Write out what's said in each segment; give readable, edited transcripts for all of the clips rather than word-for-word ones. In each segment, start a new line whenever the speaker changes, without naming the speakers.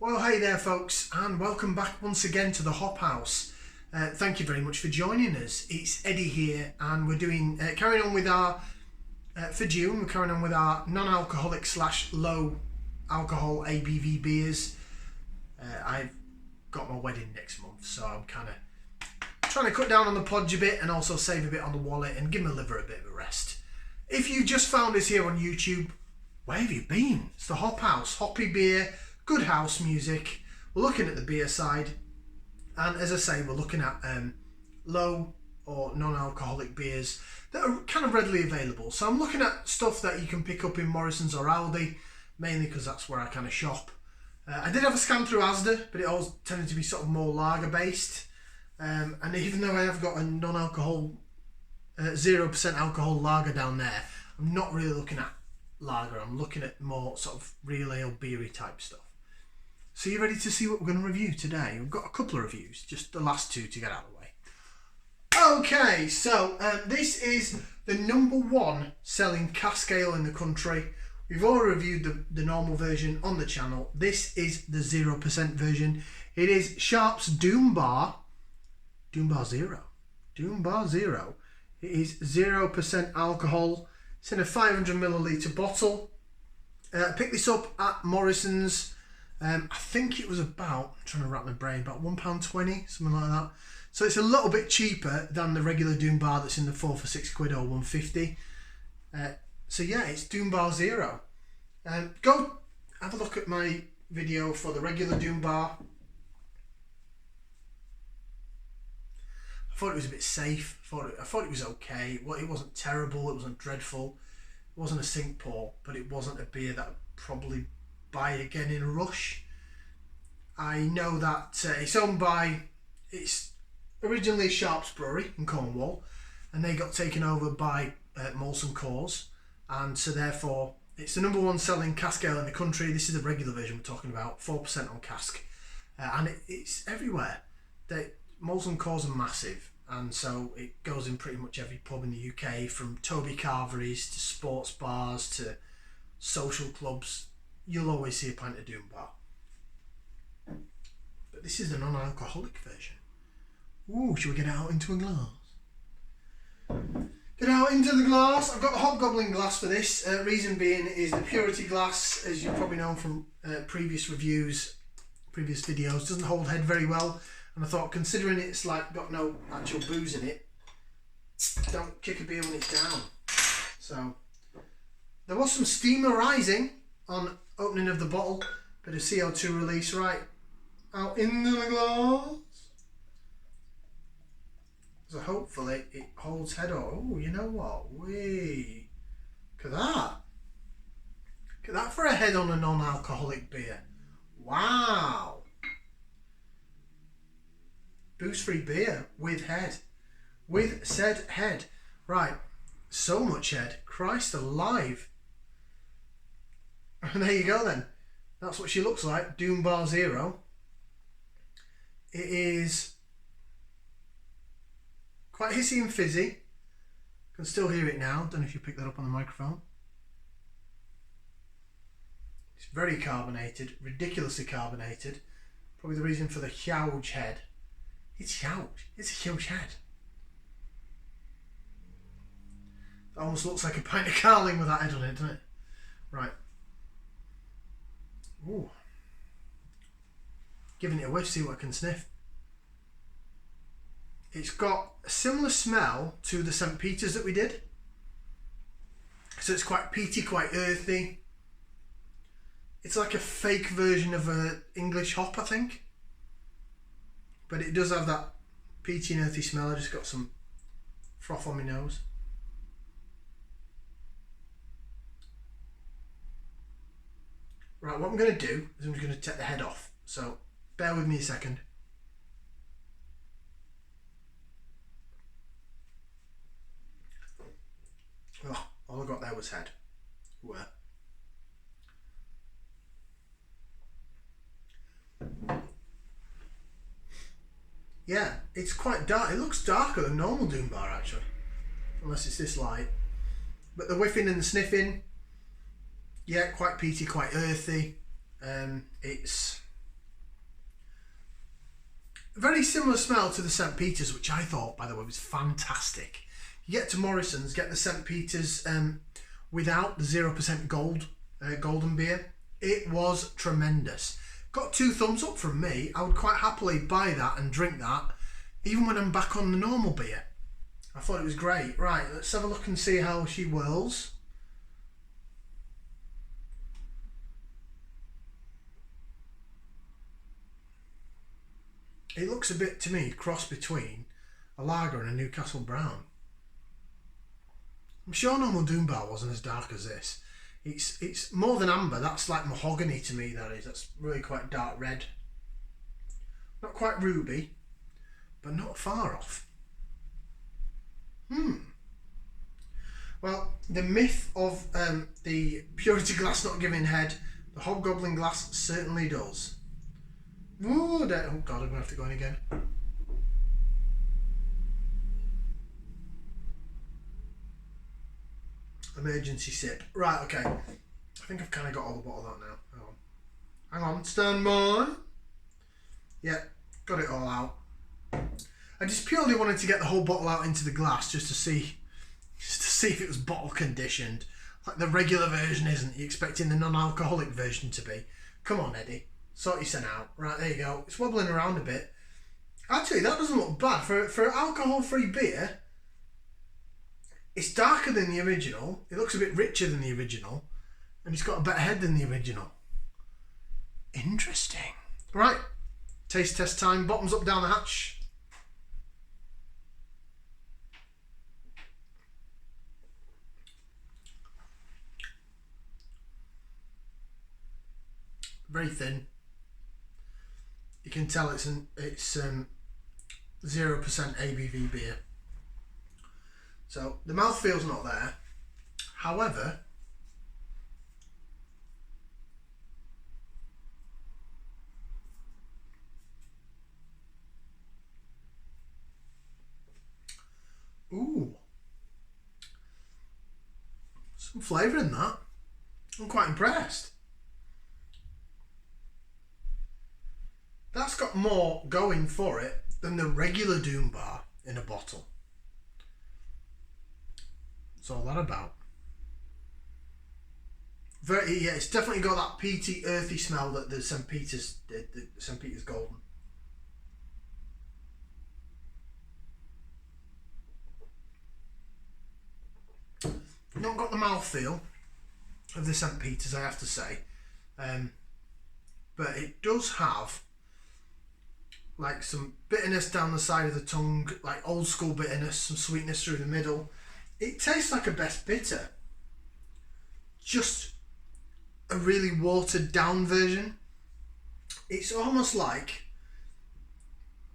Well, hey there folks, and welcome back once again to the Hop House. Thank you very much for joining us. It's Eddie here, and we're doing carrying on with our for June. We're carrying on with our non-alcoholic / low alcohol ABV beers. I've got my wedding next month, so I'm kind of trying to cut down on the podge a bit and also save a bit on the wallet and give my liver a bit of a rest. If you just found us here on YouTube, where have you been? It's the Hop House, hoppy beer, good house music. We're looking at the beer side, and as I say, we're looking at low or non-alcoholic beers that are kind of readily available. So I'm looking at stuff that you can pick up in Morrisons or Aldi, mainly because that's where I kind of shop. I did have a scan through Asda, but it all tended to be sort of more lager based. And even though I have got a non-alcohol, 0% alcohol lager down there, I'm not really looking at lager. I'm looking at more sort of real ale beery type stuff. So you ready to see what we're going to review today? We've got a couple of reviews, just the last two to get out of the way. Okay, so this is the #1 selling cask ale in the country. We've already reviewed the normal version on the channel. This is the 0% version. It is Sharp's Doom Bar Zero. Doom Bar Zero. It is 0% alcohol. It's in a 500ml bottle. I picked this up at Morrisons. I think it was about, I'm trying to wrap my brain, about £1.20, something like that. So it's a little bit cheaper than the regular Doom Bar that's in the 4 for £6 or £1.50. So yeah, it's Doom Bar Zero. Go have a look at my video for the regular Doom Bar. I thought it was a bit safe. I thought it was okay. Well, it wasn't terrible. It wasn't dreadful. It wasn't a sink pour, but it wasn't a beer that I'd probably buy again in a rush. I know that it's originally Sharp's Brewery in Cornwall, and they got taken over by Molson Coors, and so therefore it's the #1 selling cask ale in the country. This is the regular version we're talking about, 4% on cask, and it's everywhere. Molson Coors are massive, and so it goes in pretty much every pub in the UK, from Toby Carveries to sports bars to social clubs. You'll always see a pint of Doom Bar. But this is the non-alcoholic version. Ooh, should we get it out into a glass? Get out into the glass. I've got a hobgoblin glass for this. Reason being is the purity glass, as you've probably known from previous reviews, previous videos, doesn't hold head very well. And I thought, considering it's like got no actual booze in it, don't kick a beer when it's down. So there was some steam arising on opening of the bottle, bit of CO2 release right out into the glass. So hopefully it holds head on. Oh, you know what? Look at that. Look at that for a head on a non-alcoholic beer. Wow. Booze-free beer with head. With said head. Right. So much head. Christ alive. And there you go then. That's what she looks like. Doom Bar Zero. It is quite hissy and fizzy. Can still hear it now. Don't know if you picked that up on the microphone. It's very carbonated. Ridiculously carbonated. Probably the reason for the huge head. It's huge. It's a huge head. It almost looks like a pint of Carling with that head on it, doesn't it? Right. Ooh. Giving it a whiff, see what I can sniff. It's got a similar smell to the St. Peter's that we did. So it's quite peaty, quite earthy. It's like a fake version of an English hop, I think. But it does have that peaty and earthy smell. I just got some froth on my nose. Right, what I'm going to do is I'm just going to take the head off. So bear with me a second. Oh, all I got there was head. Where? Yeah, it's quite dark. It looks darker than normal Doom Bar actually, unless it's this light. But the whiffing and the sniffing, yeah, quite peaty, quite earthy. It's Very similar smell to the St. Peter's, which I thought, by the way, was fantastic. You get to Morrisons, get the St. Peter's without the 0% golden beer. It was tremendous. Got 2 thumbs up from me. I would quite happily buy that and drink that, even when I'm back on the normal beer. I thought it was great. Right, let's have a look and see how she whirls. It looks a bit, to me, cross between a lager and a Newcastle Brown. I'm sure normal Doom Bar wasn't as dark as this. It's more than amber. That's like mahogany to me, that is. That's really quite dark red. Not quite ruby, but not far off. Well, the myth of the purity glass not giving head, the hobgoblin glass certainly does. Ooh, oh God, I'm going to have to go in again. Emergency sip. Right, okay. I think I've kind of got all the bottle out now. Hang on, stand by. Yeah, got it all out. I just purely wanted to get the whole bottle out into the glass just to see if it was bottle conditioned. Like the regular version isn't. You're expecting the non-alcoholic version to be. Come on, Eddie. Sort your son out. Right, there you go. It's wobbling around a bit. Actually, that doesn't look bad. For alcohol-free beer, it's darker than the original. It looks a bit richer than the original. And it's got a better head than the original. Interesting. Right. Taste test time. Bottoms up down the hatch. Very thin. You can tell it's 0% ABV beer. So the mouthfeel's not there. However, some flavour in that. I'm quite impressed. That's got more going for it than the regular Doom Bar in a bottle. What's all that about? Yeah, it's definitely got that peaty, earthy smell that the St. Peter's did, the St. Peter's Golden. Not got the mouthfeel of the St. Peter's, I have to say, but it does have like some bitterness down the side of the tongue, like old school bitterness, some sweetness through the middle. It tastes like a best bitter, just a really watered down version. It's almost like,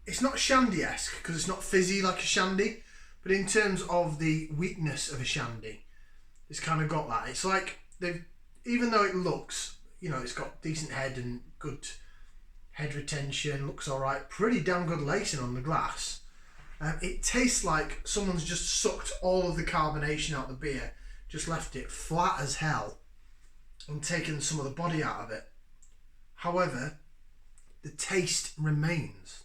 it's not shandy-esque because it's not fizzy like a shandy, but in terms of the weakness of a shandy, it's kind of got that. It's like they've, even though it looks, you know, it's got decent head and good head retention, looks alright, pretty damn good lacing on the glass. It tastes like someone's just sucked all of the carbonation out of the beer, just left it flat as hell and taken some of the body out of it. However, the taste remains.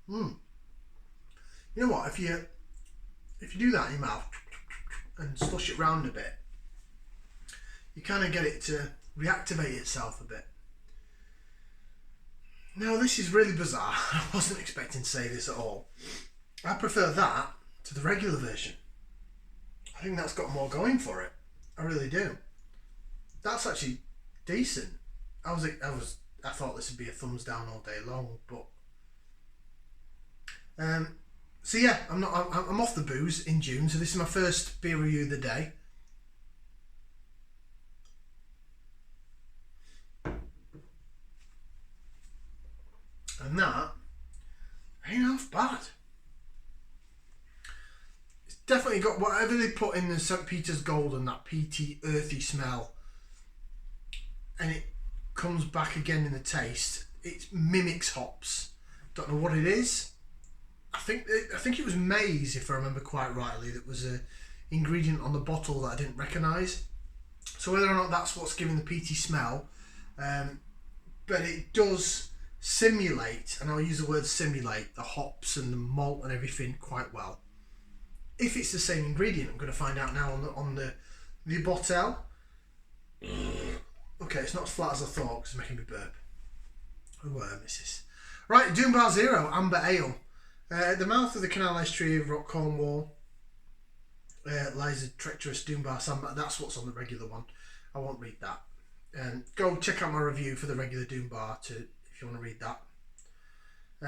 You know what, if you do that in your mouth and slush it round a bit, you kind of get it to reactivate itself a bit. Now this is really bizarre. I wasn't expecting to say this at all. I prefer that to the regular version. I think that's got more going for it. I really do. That's actually decent. I thought this would be a thumbs down all day long, but so yeah, I'm off the booze in June, so this is my first beer review of the day. And that ain't half bad. It's definitely got whatever they put in the St. Peter's Golden, that peaty, earthy smell, and it comes back again in the taste. It mimics hops. Don't know what it is. I think it was maize, if I remember quite rightly, that was ingredient on the bottle that I didn't recognise. So whether or not that's what's giving the peaty smell, but it does simulate, and I'll use the word simulate, the hops and the malt and everything quite well. If it's the same ingredient, I'm going to find out now on the bottle. Okay, it's not as flat as I thought because it's making me burp. Oh, missus. Right, Doom Bar Zero, Amber Ale. At the mouth of the canal estuary of Rock Cornwall lies a treacherous Doom Bar sandbar. That's what's on the regular one. I won't read that. Go check out my review for the regular Doom Bar if you want to read that.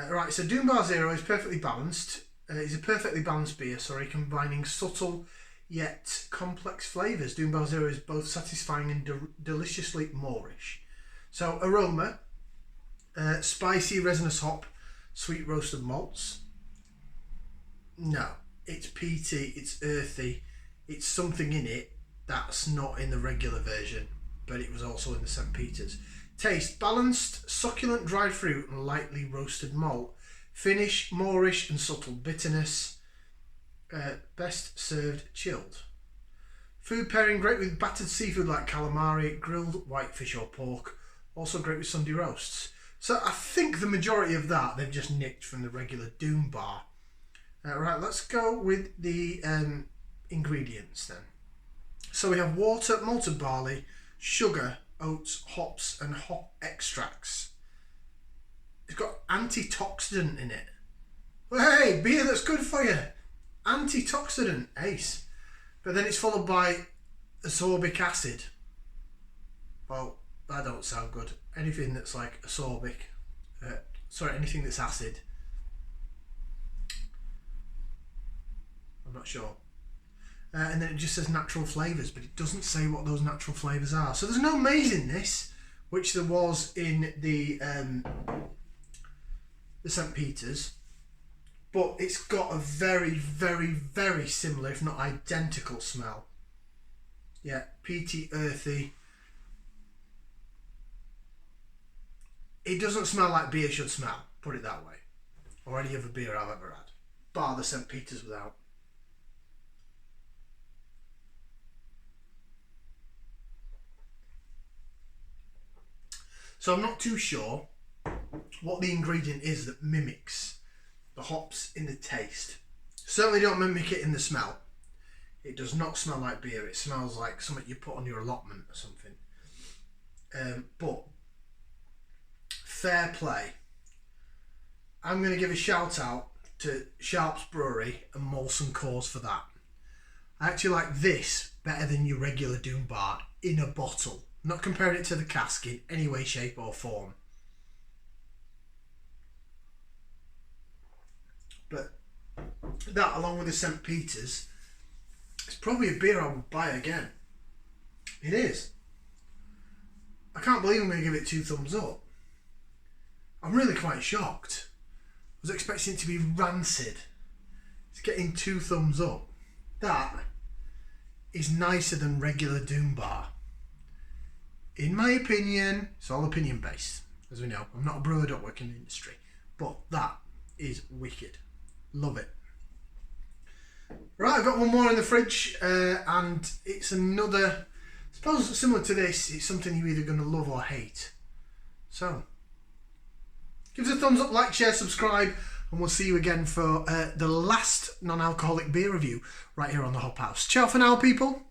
Right, so Doom Bar Zero is perfectly balanced. It's a perfectly balanced beer, combining subtle yet complex flavours. Doom Bar Zero is both satisfying and deliciously Moorish. So aroma, spicy resinous hop, sweet roasted malts. No, it's peaty, it's earthy, it's something in it that's not in the regular version, but it was also in the St. Peter's. Taste, balanced, succulent dried fruit and lightly roasted malt. Finish, Moorish and subtle bitterness. Best served chilled. Food pairing great with battered seafood like calamari, grilled whitefish or pork. Also great with Sunday roasts. So I think the majority of that they've just nicked from the regular Doom Bar. Right, let's go with the ingredients then. So we have water, malted barley, sugar, oats, hops and hop extracts. It's got antioxidant in it. Hey, beer that's good for you. Antioxidant, ace. But then it's followed by ascorbic acid. Well, that don't sound good. Anything that's like ascorbic, anything that's acid. I'm not sure. And then it just says natural flavours, but it doesn't say what those natural flavours are. So there's no maize in this, which there was in the St. Peter's, but it's got a very, very, very similar, if not identical smell. Yeah, peaty, earthy. It doesn't smell like beer should smell, put it that way, or any other beer I've ever had, bar the St. Peter's without. So I'm not too sure what the ingredient is that mimics the hops in the taste. Certainly don't mimic it in the smell. It does not smell like beer. It smells like something you put on your allotment or something. But fair play. I'm going to give a shout out to Sharp's Brewery and Molson Coors for that. I actually like this better than your regular Doom Bar in a bottle. I'm not comparing it to the cask in any way, shape or form. But that, along with the St. Peter's, it's probably a beer I would buy again. It is. I can't believe I'm going to give it 2 thumbs up. I'm really quite shocked. I was expecting it to be rancid. It's getting 2 thumbs up. That is nicer than regular Doom Bar. In my opinion, it's all opinion based, as we know. I'm not a brewer, don't work in the industry. But that is wicked. Love it. Right, I've got one more in the fridge, and it's another, I suppose similar to this, it's something you're either going to love or hate. So, give us a thumbs up, like, share, subscribe, and we'll see you again for the last non-alcoholic beer review right here on the Hop House. Ciao for now, people.